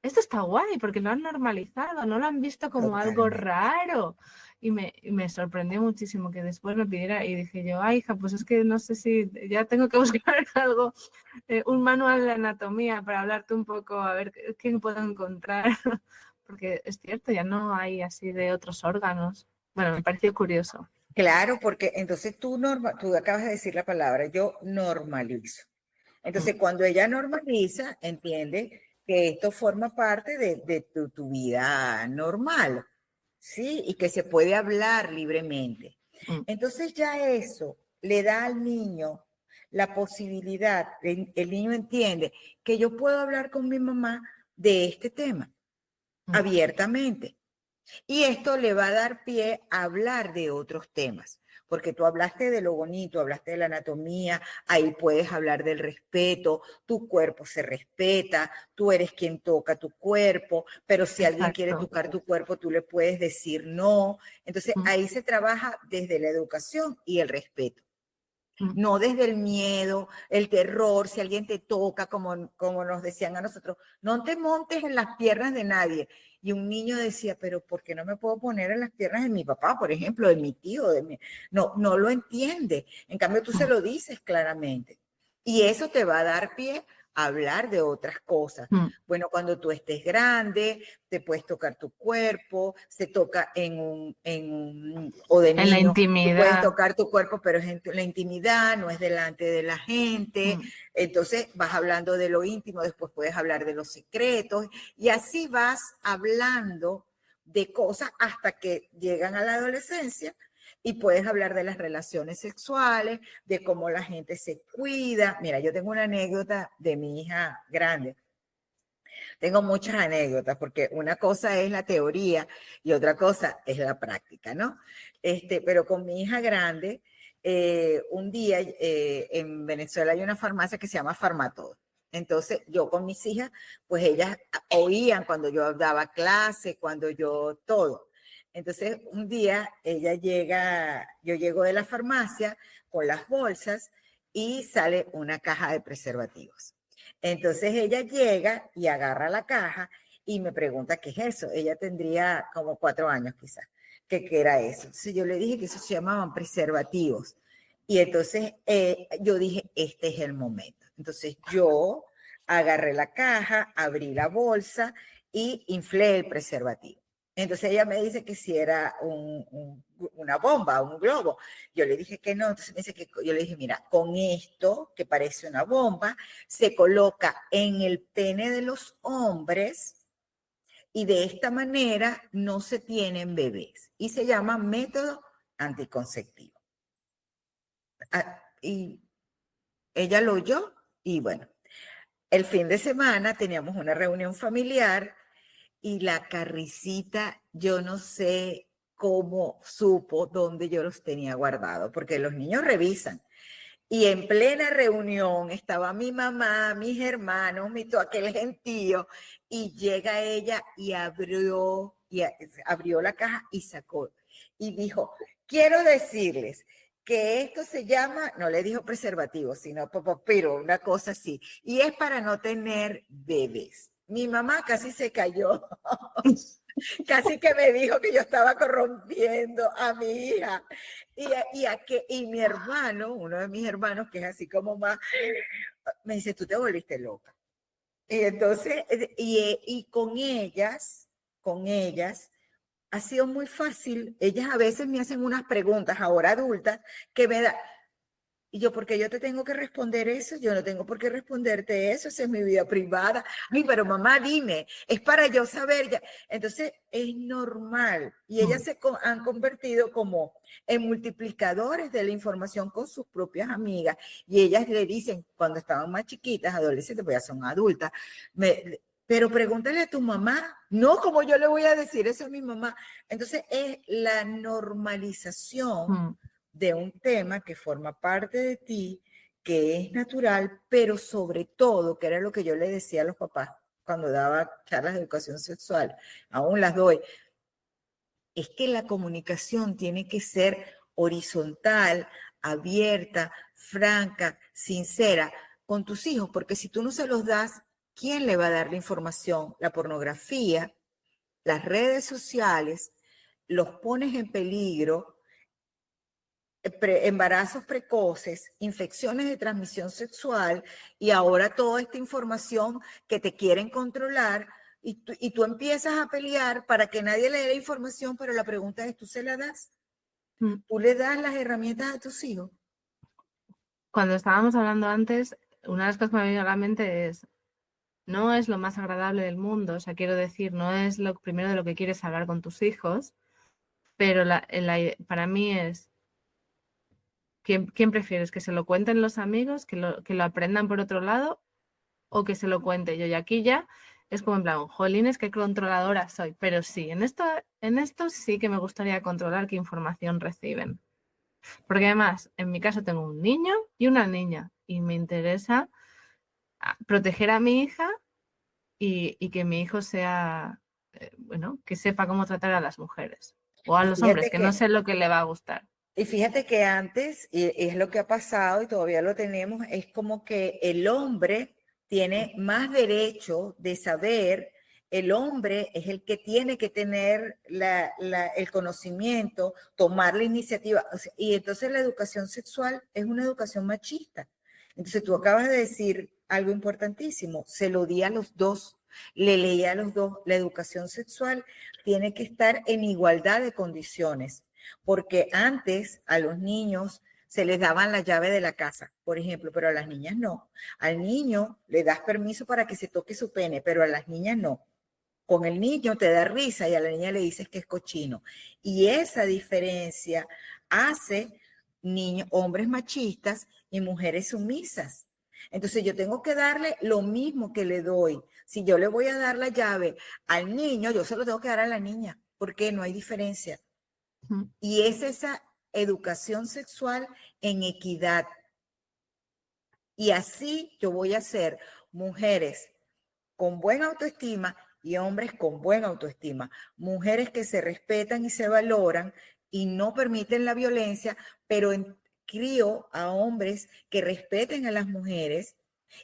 Speaker 1: esto está guay porque lo han normalizado, no lo han visto como algo
Speaker 3: Totalmente.
Speaker 1: raro. Y me sorprendió muchísimo que después me pidiera y dije yo, ay, hija, pues es que no sé si ya tengo que buscar algo, un manual de anatomía para hablarte un poco, a ver qué puedo encontrar. Porque es cierto, ya no hay así de otros órganos. Bueno, me pareció curioso.
Speaker 3: Claro, porque entonces tú acabas de decir la palabra, yo normalizo.
Speaker 1: Mm,
Speaker 3: Entonces, cuando ella normaliza, entiende que esto forma parte de tu vida normal, ¿sí? Y que se puede hablar libremente.
Speaker 1: mm,
Speaker 3: Entonces ya eso le da al niño la posibilidad, el niño entiende que yo puedo hablar con mi mamá de este tema
Speaker 1: mm.
Speaker 3: abiertamente. Y esto le va a dar pie a hablar de otros temas, porque tú hablaste de lo bonito, hablaste de la anatomía, ahí puedes hablar del respeto, tu cuerpo se respeta, tú eres quien toca tu cuerpo, pero si alguien quiere
Speaker 1: Exacto.
Speaker 3: tocar tu cuerpo, tú le puedes decir no. Entonces
Speaker 1: Mm,
Speaker 3: ahí se trabaja desde la educación y el respeto.
Speaker 1: mm.
Speaker 3: No desde el miedo, el terror, si alguien te toca, como nos decían a nosotros, no te montes en las piernas de nadie. Y un niño decía, pero ¿por qué no me puedo poner en las piernas de mi papá, por ejemplo, de mi tío? No, no lo entiende. En cambio, tú se
Speaker 1: Mm,
Speaker 3: lo dices claramente. Y eso te va a dar pie a hablar de otras cosas.
Speaker 1: mm.
Speaker 3: Bueno, cuando tú estés grande, te puedes tocar tu cuerpo, se toca o de
Speaker 1: En la
Speaker 3: niño, tú puedes
Speaker 1: intimidad.
Speaker 3: tocar tu cuerpo, pero es en la intimidad, no es delante de la gente.
Speaker 1: Mm,
Speaker 3: Entonces vas hablando de lo íntimo, después puedes hablar de los secretos y así vas hablando de cosas hasta que llegan a la adolescencia y puedes hablar de las relaciones sexuales, de cómo la gente se cuida. Mira, yo tengo una anécdota de mi hija grande. Tengo muchas anécdotas porque una cosa es la teoría y otra cosa es la práctica, ¿no? Pero con mi hija grande, un día en Venezuela hay una farmacia que se llama Farmatodo. Entonces yo con mis hijas, pues ellas oían cuando yo daba clase, cuando yo todo. Entonces un día yo llego de la farmacia con las bolsas y sale una caja de preservativos. Entonces ella llega y agarra la caja y me pregunta qué es eso. Ella tendría como 4 años quizás. ¿Qué era eso? Entonces yo le dije que eso se llamaban preservativos. Y entonces yo dije, este es el momento. Entonces yo agarré la caja, abrí la bolsa y inflé el preservativo. Entonces ella me dice que si era una bomba, un globo. Yo le dije que no. Entonces me dice que yo le dije, mira, con esto que parece una bomba, se coloca en el pene de los hombres y de esta manera no se tienen bebés. Y se llama método anticonceptivo. Y ella lo oyó y bueno, el fin de semana teníamos una reunión familiar y la Carricita, yo no sé cómo supo dónde yo los tenía guardados, porque los niños revisan. Y en plena reunión estaba mi mamá, mis hermanos, todo aquel gentío, y llega ella y abrió la caja y sacó. Y dijo, quiero decirles que esto se llama, no le dijo preservativo, sino pero una cosa así, y es para no tener bebés. Mi mamá casi se cayó. Casi que me dijo que yo estaba corrompiendo a mi hija. Y mi hermano, uno de mis hermanos, que es así como más, me dice, tú te volviste loca. Y entonces, y con ellas, ha sido muy fácil. Ellas a veces me hacen unas preguntas, ahora adultas, que me da, y yo, ¿por qué yo te tengo que responder eso? Yo no tengo por qué responderte eso, esa es mi vida privada. Ay, pero mamá, dime, es para yo saber ya. Entonces, es normal. Y ellas han convertido como en multiplicadores de la información con sus propias amigas. Y ellas le dicen, cuando estaban más chiquitas, adolescentes, pues ya son adultas, pero pregúntale a tu mamá. No, como yo le voy a decir eso a mi mamá. Entonces, es la normalización
Speaker 1: Mm,
Speaker 3: de un tema que forma parte de ti, que es natural, pero sobre todo, que era lo que yo le decía a los papás cuando daba charlas de educación sexual, aún las doy, es que la comunicación tiene que ser horizontal, abierta, franca, sincera con tus hijos, porque si tú no se los das, ¿quién le va a dar la información? La pornografía, las redes sociales, los pones en peligro, embarazos precoces, infecciones de transmisión sexual y ahora toda esta información que te quieren controlar y tú empiezas a pelear para que nadie le dé la información, pero la pregunta es, ¿tú se la das? ¿Tú le das las herramientas a tus hijos?
Speaker 1: Cuando estábamos hablando antes, una de las cosas que me ha venido a la mente es, no es lo más agradable del mundo, o sea, quiero decir, no es lo primero de lo que quieres hablar con tus hijos, pero para mí es, ¿quién prefieres? ¿Que se lo cuenten los amigos, que lo aprendan por otro lado o que se lo cuente yo? Y aquí ya es como en plan, jolines, qué controladora soy, pero sí, en esto sí que me gustaría controlar qué información reciben. Porque además, en mi caso tengo un niño y una niña y me interesa proteger a mi hija y que mi hijo sea, bueno, que sepa cómo tratar a las mujeres o a los hombres, que no sé lo que le va a gustar.
Speaker 3: Y fíjate que antes, y es lo que ha pasado y todavía lo tenemos, es como que el hombre tiene más derecho de saber, el hombre es el que tiene que tener el conocimiento, tomar la iniciativa. O sea, y entonces la educación sexual es una educación machista. Entonces tú acabas de decir algo importantísimo, se lo di a los dos, le leí a los dos, la educación sexual tiene que estar en igualdad de condiciones. Porque antes a los niños se les daban la llave de la casa, por ejemplo, pero a las niñas no. Al niño le das permiso para que se toque su pene, pero a las niñas no. Con el niño te da risa y a la niña le dices que es cochino. Y esa diferencia hace hombres machistas y mujeres sumisas. Entonces yo tengo que darle lo mismo que le doy. Si yo le voy a dar la llave al niño, yo se lo tengo que dar a la niña, porque no hay diferencia. Y es esa educación sexual en equidad. Y así yo voy a ser mujeres con buena autoestima y hombres con buena autoestima. Mujeres que se respetan y se valoran y no permiten la violencia, pero crío a hombres que respeten a las mujeres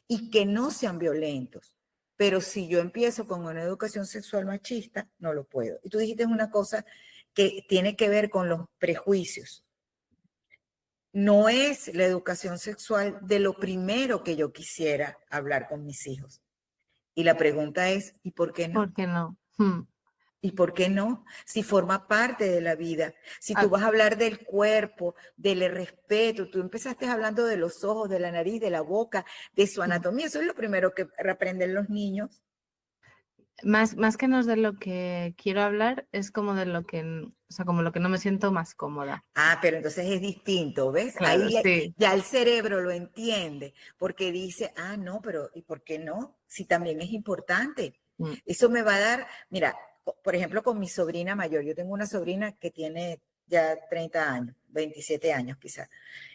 Speaker 3: y que no sean violentos. Pero si yo empiezo con una educación sexual machista, no lo puedo. Y tú dijiste una cosa que tiene que ver con los prejuicios. No es la educación sexual de lo primero que yo quisiera hablar con mis hijos. Y la pregunta es, ¿y por qué no?
Speaker 1: ¿Por qué no?
Speaker 3: ¿Y por qué no? Si forma parte de la vida, si tú vas a hablar del cuerpo, del respeto, tú empezaste hablando de los ojos, de la nariz, de la boca, de su anatomía, eso es lo primero que aprenden los niños.
Speaker 1: Más que no es de lo que quiero hablar, es como de lo que, o sea, como lo que no me siento más cómoda.
Speaker 3: Ah, pero entonces es distinto, ¿ves?
Speaker 1: Claro,
Speaker 3: Ahí
Speaker 1: sí.
Speaker 3: ya el cerebro lo entiende, porque dice, ah, no, pero ¿y por qué no? Si también es importante. Eso me va a dar, mira, por ejemplo, con mi sobrina mayor, yo tengo una sobrina que tiene ya 30 años, 27 años quizás,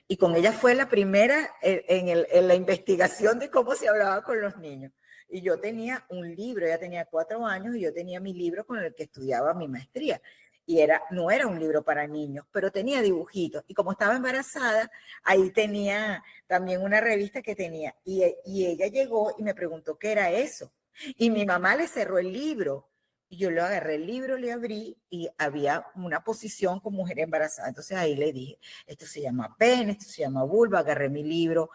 Speaker 3: y con ella fue la primera en la investigación de cómo se hablaba con los niños. Y yo tenía un libro, ella tenía 4 años y yo tenía mi libro con el que estudiaba mi maestría. Y no era un libro para niños, pero tenía dibujitos. Y como estaba embarazada, ahí tenía también una revista que tenía. Y ella llegó y me preguntó qué era eso. Y mi mamá le cerró el libro. Y yo le agarré el libro, le abrí y había una posición con mujer embarazada. Entonces ahí le dije, esto se llama pene, esto se llama vulva. Agarré mi libro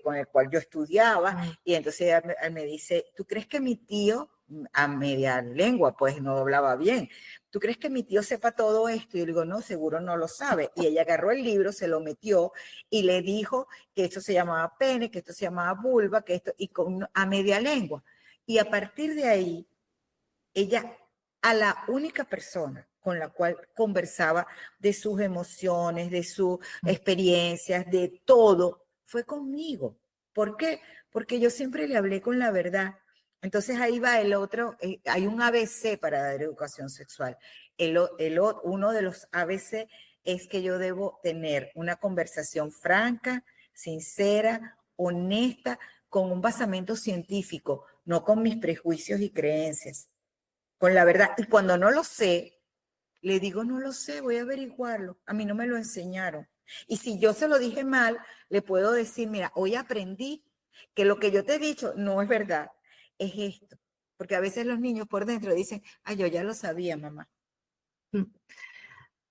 Speaker 3: con el cual yo estudiaba. Y entonces ella me dice, ¿tú crees que mi tío, a media lengua, pues no hablaba bien, ¿tú crees que mi tío sepa todo esto? Y yo le digo, no, seguro no lo sabe. Y ella agarró el libro, se lo metió y le dijo que esto se llamaba pene, que esto se llamaba vulva, que esto, y a media lengua. Y a partir de ahí, ella, a la única persona con la cual conversaba de sus emociones, de sus experiencias, de todo, fue conmigo. ¿Por qué? Porque yo siempre le hablé con la verdad. Entonces ahí va el otro, hay un ABC para dar educación sexual. Uno de los ABC es que yo debo tener una conversación franca, sincera, honesta, con un basamento científico, no con mis prejuicios y creencias, con la verdad. Y cuando no lo sé, le digo, no lo sé, voy a averiguarlo. A mí no me lo enseñaron. Y si yo se lo dije mal, le puedo decir, mira, hoy aprendí que lo que yo te he dicho no es verdad. es esto. Porque a veces los niños por dentro dicen, ay, yo ya lo sabía, mamá.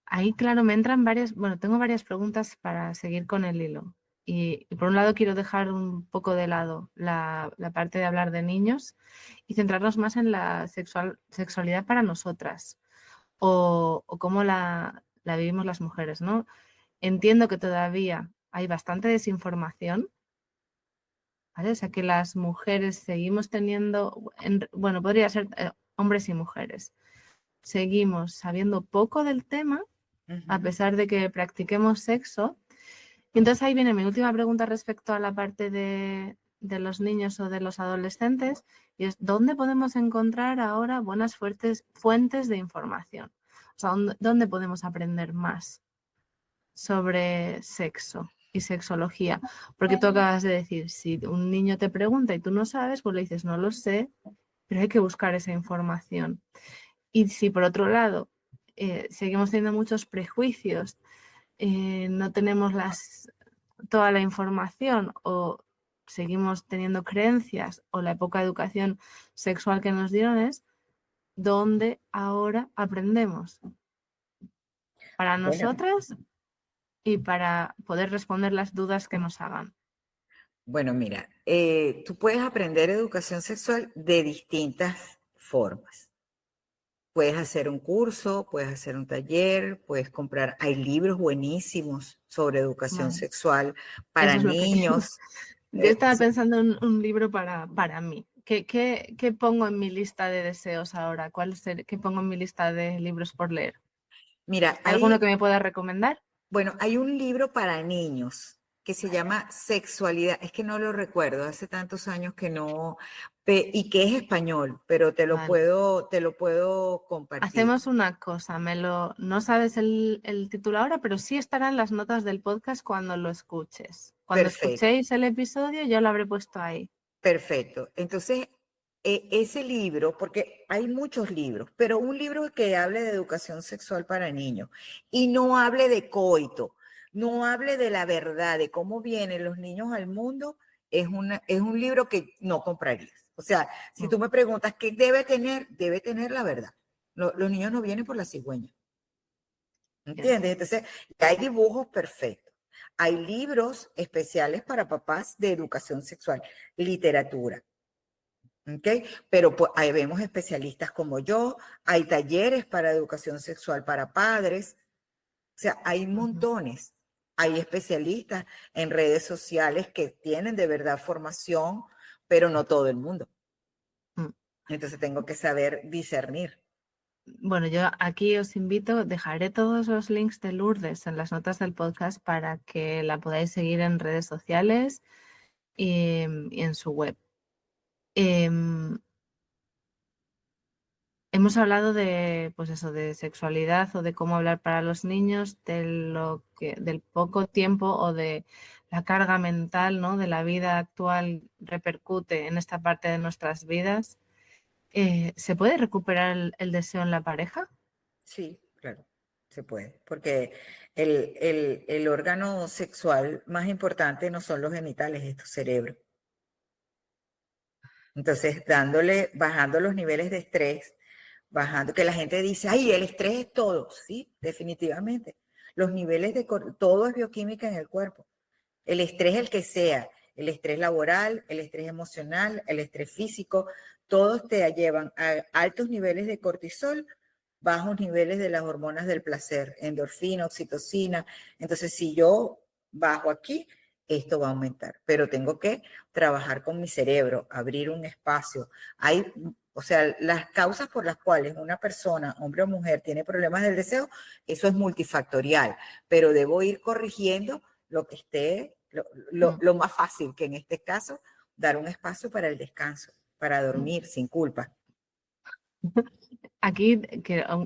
Speaker 1: Ahí, claro, me entran varias, bueno, tengo varias preguntas para seguir con el hilo. Y por un lado quiero dejar un poco de lado la parte de hablar de niños y centrarnos más en la sexualidad para nosotras o cómo la vivimos las mujeres, ¿no? Entiendo que todavía hay bastante desinformación, ¿vale? O sea, que las mujeres seguimos teniendo, bueno, podría ser hombres y mujeres, seguimos sabiendo poco del tema a pesar de que practiquemos sexo. Y entonces ahí viene mi última pregunta respecto a la parte de los niños o de los adolescentes, y es ¿dónde podemos encontrar ahora buenas fuentes de información? O sea, ¿dónde podemos aprender más sobre sexo y sexología? Porque tú acabas de decir, si un niño te pregunta y tú no sabes, pues le dices, no lo sé, pero hay que buscar esa información. Y si por otro lado seguimos teniendo muchos prejuicios, no tenemos toda la información o seguimos teniendo creencias o la poca educación sexual que nos dieron, es donde ahora aprendemos para
Speaker 3: Bueno,
Speaker 1: nosotras y para poder responder las dudas que nos hagan.
Speaker 3: bueno, mira, tú puedes aprender educación sexual de distintas formas. Puedes hacer un curso, puedes hacer un taller, puedes comprar, hay libros buenísimos sobre educación
Speaker 1: Vale.
Speaker 3: sexual para
Speaker 1: Eso es lo que
Speaker 3: niños.
Speaker 1: yo estaba pensando en un libro para mí. ¿Qué pongo en mi lista de deseos ahora? ¿Qué pongo en mi lista de libros por leer?
Speaker 3: Mira,
Speaker 1: ¿Alguno que me pueda recomendar?
Speaker 3: bueno, hay un libro para niños que se llama Sexualidad, es que no lo recuerdo, hace tantos años que no, y que es español, pero
Speaker 1: Vale.
Speaker 3: te lo puedo compartir.
Speaker 1: Hacemos una cosa, no sabes el título ahora, pero sí estará en las notas del podcast cuando lo escuches. Cuando
Speaker 3: Perfecto.
Speaker 1: escuchéis el episodio, yo lo habré puesto ahí.
Speaker 3: Perfecto. Entonces, ese libro, porque hay muchos libros, pero un libro que hable de educación sexual para niños y no hable de coito, no hable de la verdad, de cómo vienen los niños al mundo, es un libro que no comprarías. O sea, si tú me preguntas qué debe tener la verdad. Los niños no vienen por la cigüeña. ¿Entiendes? Entonces, hay dibujos perfectos. Hay libros especiales para papás de educación sexual, literatura. ¿Ok? Pero pues, ahí vemos especialistas como yo, hay talleres para educación sexual para padres, o sea, hay montones. Hay especialistas en redes sociales que tienen de verdad formación, pero no todo el mundo. Entonces tengo que saber discernir.
Speaker 1: Bueno, yo aquí os invito, dejaré todos los links de Lourdes en las notas del podcast para que la podáis seguir en redes sociales y en su web. Hemos hablado de, pues eso, de sexualidad o de cómo hablar para los niños, del poco tiempo o de la carga mental, ¿no? De la vida actual repercute en esta parte de nuestras vidas. ¿Se puede recuperar el deseo en la pareja?
Speaker 3: Sí, claro, se puede, porque el órgano sexual más importante no son los genitales, es tu cerebro. Entonces, bajando los niveles de estrés, bajando, que la gente dice, ay, el estrés es todo. Sí, definitivamente. Los niveles todo es bioquímica en el cuerpo. El estrés, el que sea, el estrés laboral, el estrés emocional, el estrés físico, todos te llevan a altos niveles de cortisol, bajos niveles de las hormonas del placer, endorfina, oxitocina. Entonces, si yo bajo aquí, esto va a aumentar, pero tengo que trabajar con mi cerebro, abrir un espacio. O sea, las causas por las cuales una persona, hombre o mujer, tiene problemas del deseo, eso es multifactorial, pero debo ir corrigiendo lo que esté, lo más fácil, que en este caso, dar un espacio para el descanso, para dormir sin culpa.
Speaker 1: Aquí,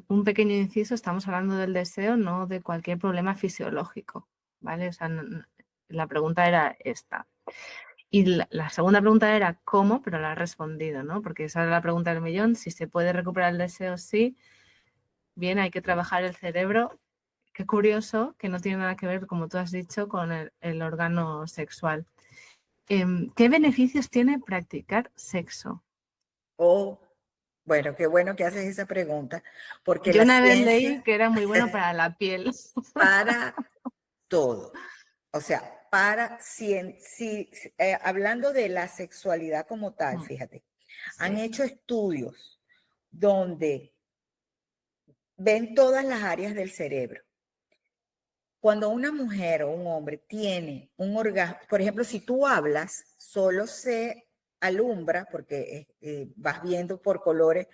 Speaker 1: un pequeño inciso, estamos hablando del deseo, no de cualquier problema fisiológico, ¿vale? O sea, la pregunta era esta. Y la segunda pregunta era ¿cómo? Pero la has respondido, ¿no? Porque esa era la pregunta del millón. Si se puede recuperar el deseo, sí. Bien, hay que trabajar el cerebro. Qué curioso que no tiene nada que ver, como tú has dicho, con el órgano sexual. ¿Qué beneficios tiene practicar sexo?
Speaker 3: O, bueno, qué bueno que haces esa pregunta, porque
Speaker 1: Yo
Speaker 3: la
Speaker 1: una vez leí
Speaker 3: ciencia
Speaker 1: que era muy bueno para la piel.
Speaker 3: para todo. O sea, hablando de la sexualidad como tal, fíjate, han
Speaker 1: Sí,
Speaker 3: hecho estudios donde ven todas las áreas del cerebro. Cuando una mujer o un hombre tiene un orgasmo, por ejemplo, si tú hablas, solo se alumbra, porque vas viendo por colores,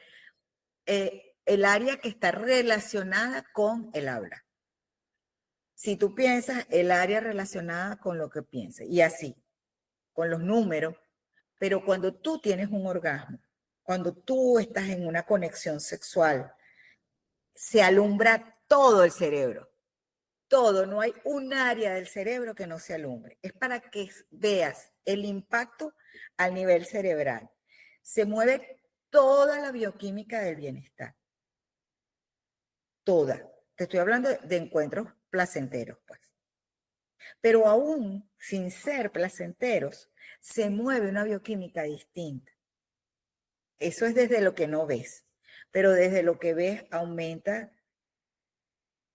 Speaker 3: el área que está relacionada con el habla. Si tú piensas, el área relacionada con lo que piensas. Y así, con los números. Pero cuando tú tienes un orgasmo, cuando tú estás en una conexión sexual, se alumbra todo el cerebro. Todo, no hay un área del cerebro que no se alumbre. Es para que veas el impacto al nivel cerebral. Se mueve toda la bioquímica del bienestar. Toda. Te estoy hablando de encuentros placenteros, pues. Pero aún sin ser placenteros, se mueve una bioquímica distinta. Eso es desde lo que no ves, pero desde lo que ves aumenta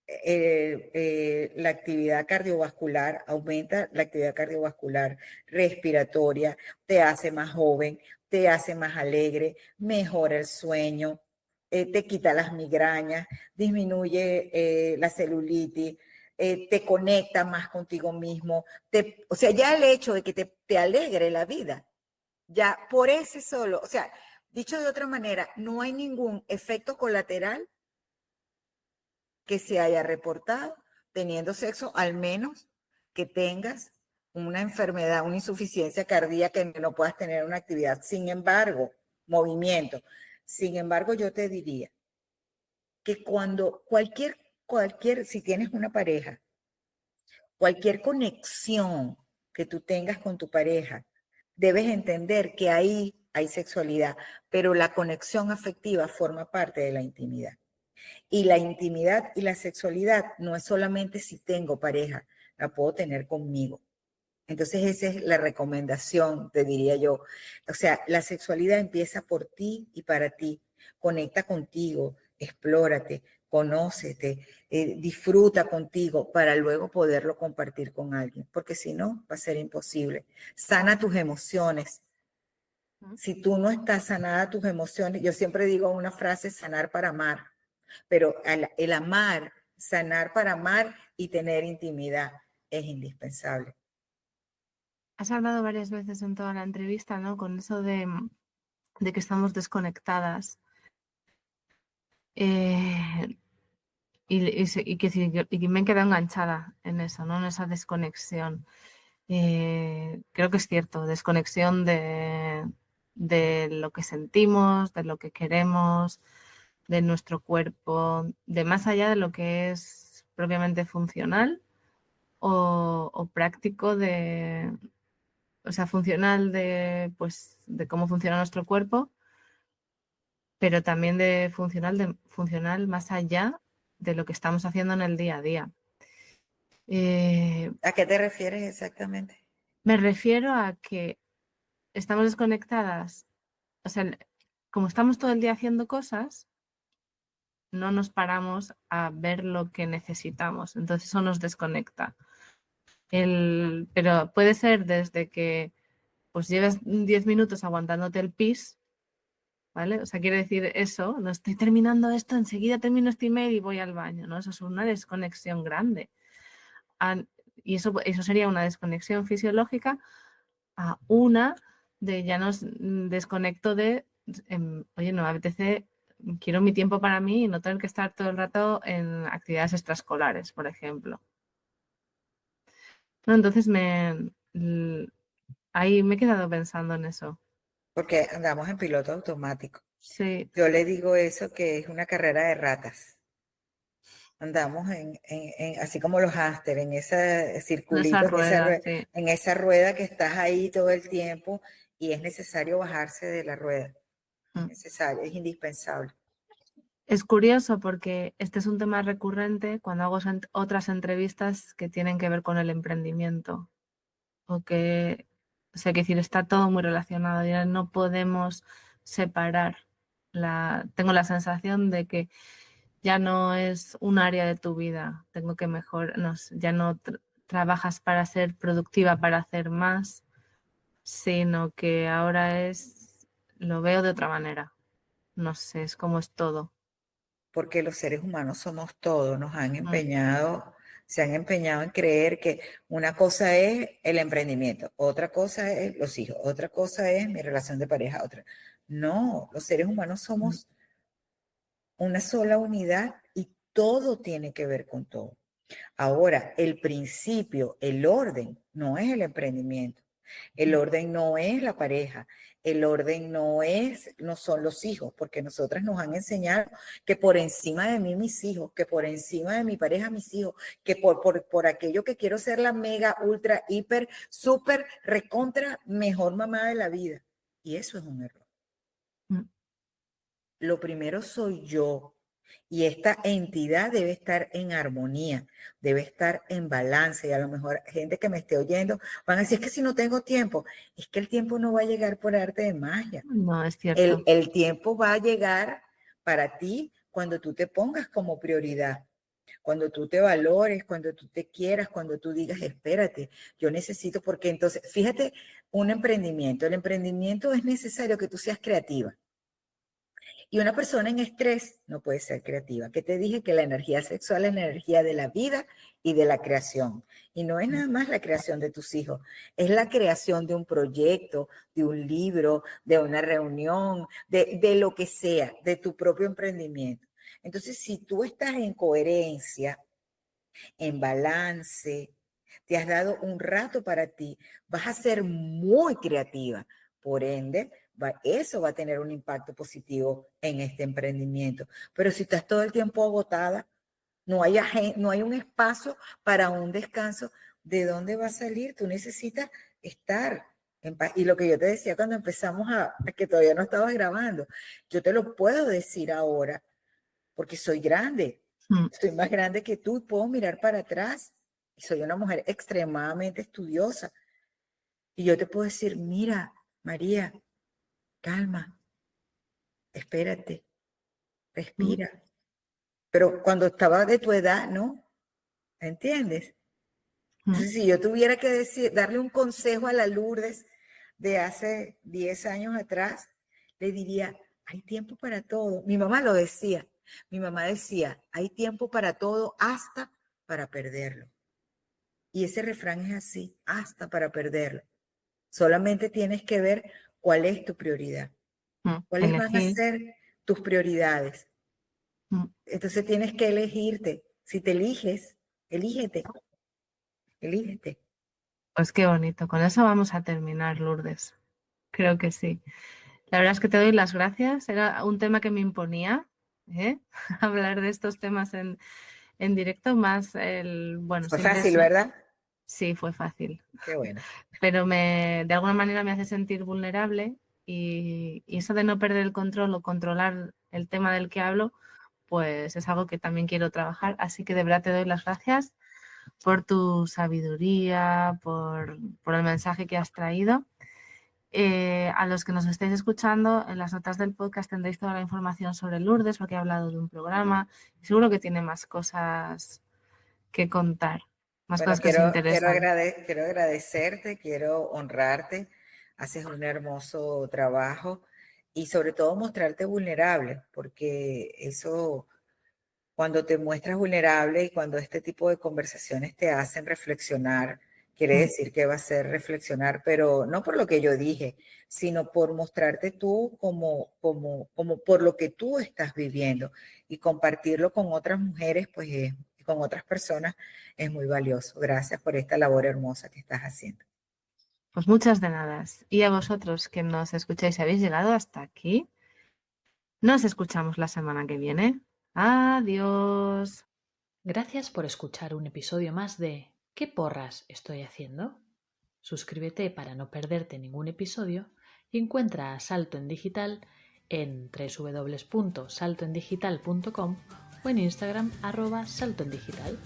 Speaker 3: la actividad cardiovascular, aumenta la actividad cardiovascular, respiratoria, te hace más joven, te hace más alegre, mejora el sueño, te quita las migrañas, disminuye la celulitis, te conecta más contigo mismo. O sea, ya el hecho de que te alegre la vida, ya por ese solo, o sea, dicho de otra manera, no hay ningún efecto colateral que se haya reportado teniendo sexo, al menos que tengas una enfermedad, una insuficiencia cardíaca, que no puedas tener una actividad. Sin embargo, movimiento. Sin embargo, yo te diría que cuando si tienes una pareja, cualquier conexión que tú tengas con tu pareja, debes entender que ahí hay sexualidad, pero la conexión afectiva forma parte de la intimidad. Y la intimidad y la sexualidad no es solamente si tengo pareja, la puedo tener conmigo. Entonces esa es la recomendación, te diría yo. O sea, la sexualidad empieza por ti y para ti. Conecta contigo, explórate, conócete, disfruta contigo para luego poderlo compartir con alguien, porque si no, va a ser imposible. Sana tus emociones. Si tú no estás sanada tus emociones, yo siempre digo una frase, sanar para amar, pero el amar, sanar para amar y tener intimidad es indispensable.
Speaker 1: has hablado varias veces en toda la entrevista, ¿no? Con eso de que estamos desconectadas. Y me he quedado enganchada en eso, ¿no? En esa desconexión. Creo que es cierto, desconexión de lo que sentimos, de lo que queremos, de nuestro cuerpo, de más allá de lo que es propiamente funcional o práctico o sea, funcional pues, de cómo funciona nuestro cuerpo, pero también de funcional más allá de lo que estamos haciendo en el día a día.
Speaker 3: ¿A qué te refieres exactamente?
Speaker 1: Me refiero a que estamos desconectadas, o sea, como estamos todo el día haciendo cosas, no nos paramos a ver lo que necesitamos, entonces eso nos desconecta. Pero puede ser desde que pues llevas 10 minutos aguantándote el pis, ¿vale? O sea, quiere decir eso, no estoy terminando esto, enseguida termino este email y voy al baño, ¿no? Eso es una desconexión grande. Y eso sería una desconexión fisiológica a una de ya nos desconecto oye, no me apetece, quiero mi tiempo para mí y no tener que estar todo el rato en actividades extraescolares, por ejemplo. No, entonces ahí me he quedado pensando en eso.
Speaker 3: Porque andamos en piloto automático.
Speaker 1: Sí,
Speaker 3: Yo le digo eso que es una carrera de ratas. Andamos así como los hámster, en ese
Speaker 1: en esa
Speaker 3: circulito,
Speaker 1: rueda, sí.
Speaker 3: en esa rueda que estás ahí todo el tiempo y es necesario bajarse de la rueda. Es necesario, es indispensable.
Speaker 1: Es curioso porque este es un tema recurrente cuando hago otras entrevistas que tienen que ver con el emprendimiento. O sea, que decir, está todo muy relacionado. Ya no podemos separar. Tengo la sensación de que ya no es un área de tu vida. Tengo que ya no trabajas para ser productiva, para hacer más, sino que ahora lo veo de otra manera. No sé, es como es todo.
Speaker 3: Porque los seres humanos somos todos,
Speaker 1: Mm.
Speaker 3: se han empeñado en creer que una cosa es el emprendimiento, otra cosa es los hijos, otra cosa es mi relación de pareja, otra. No, los seres humanos
Speaker 1: Mm.
Speaker 3: somos una sola unidad y todo tiene que ver con todo. Ahora, el principio, el orden, no es el emprendimiento. El orden no es la pareja, el orden no son los hijos, porque nosotras nos han enseñado que por encima de mí mis hijos, que por encima de mi pareja mis hijos, que por aquello que quiero ser la mega, ultra, hiper, súper, recontra, mejor mamá de la vida. Y eso es un error.
Speaker 1: Mm.
Speaker 3: Lo primero soy yo. Y esta entidad debe estar en armonía, debe estar en balance. Y a lo mejor gente que me esté oyendo van a decir, es que si no tengo tiempo, es que el tiempo no va a llegar por arte de magia.
Speaker 1: No, es
Speaker 3: El,
Speaker 1: cierto.
Speaker 3: el tiempo va a llegar para ti cuando tú te pongas como prioridad, cuando tú te valores, cuando tú te quieras, cuando tú digas, espérate, yo necesito, porque entonces, fíjate, un emprendimiento, el emprendimiento es necesario que tú seas creativa. Y una persona en estrés no puede ser creativa. ¿Qué te dije? Que la energía sexual es la energía de la vida y de la creación. Y no es nada más la creación de tus hijos, es la creación de un proyecto, de un libro, de una reunión, de lo que sea, de tu propio emprendimiento. Entonces, si tú estás en coherencia, en balance, te has dado un rato para ti, vas a ser muy creativa. Por ende, eso va a tener un impacto positivo en este emprendimiento. Pero si estás todo el tiempo agotada, no hay un espacio para un descanso, ¿de dónde va a salir? Tú necesitas estar en paz. Y lo que yo te decía cuando empezamos que todavía no estabas grabando, yo te lo puedo decir ahora porque soy grande,
Speaker 1: Mm.
Speaker 3: soy más grande que tú y puedo mirar para atrás. Y soy una mujer extremadamente estudiosa. Y yo te puedo decir, mira, María, calma, espérate,
Speaker 1: Mm.
Speaker 3: respira. Pero cuando estaba de tu edad, ¿no? ¿Entiendes?
Speaker 1: Mm.
Speaker 3: Entonces, si yo tuviera que darle un consejo a la Lourdes de hace 10 años atrás, le diría, hay tiempo para todo. Mi mamá lo decía. Mi mamá decía, hay tiempo para todo hasta para perderlo. Y ese refrán es así, hasta para perderlo. Solamente tienes que ver cuál es tu prioridad.
Speaker 1: Mm.
Speaker 3: ¿Cuáles van a
Speaker 1: Elegir.
Speaker 3: ser tus prioridades?
Speaker 1: Mm.
Speaker 3: Entonces tienes que elegirte. Si te eliges, elígete, elígete.
Speaker 1: Pues qué bonito. Con eso vamos a terminar, Lourdes. Creo que sí. La verdad es que te doy las gracias. Era un tema que me imponía, ¿eh? Hablar de estos temas en directo, más bueno,
Speaker 3: Fue
Speaker 1: siempre
Speaker 3: fácil,
Speaker 1: es.
Speaker 3: ¿verdad?
Speaker 1: Sí, fue fácil.
Speaker 3: Qué bueno.
Speaker 1: Pero de alguna manera me hace sentir vulnerable y eso de no perder el control o controlar el tema del que hablo, pues es algo que también quiero trabajar. Así que de verdad te doy las gracias por tu sabiduría, por el mensaje que has traído. A los que nos estéis escuchando, en las notas del podcast tendréis toda la información sobre Lourdes, porque he hablado de un programa y seguro que tiene más cosas que contar, más
Speaker 3: Bueno,
Speaker 1: cosas que os interesan.
Speaker 3: quiero agradecerte, quiero honrarte. Haces un hermoso trabajo y sobre todo mostrarte vulnerable, porque eso, cuando te muestras vulnerable y cuando este tipo de conversaciones te hacen reflexionar, quiere
Speaker 1: Mm.
Speaker 3: decir que va a ser reflexionar, pero no por lo que yo dije, sino por mostrarte tú como por lo que tú estás viviendo y compartirlo con otras mujeres, pues con otras personas es muy valioso. Gracias por esta labor hermosa que estás haciendo.
Speaker 1: Pues muchas de nada. Y a vosotros que nos escucháis y habéis llegado hasta aquí, nos escuchamos la semana que viene. Adiós.
Speaker 2: Gracias por escuchar un episodio más de ¿Qué porras estoy haciendo? Suscríbete para no perderte ningún episodio y encuentra a Salto en Digital en www.saltoendigital.com o en Instagram @saltoendigital.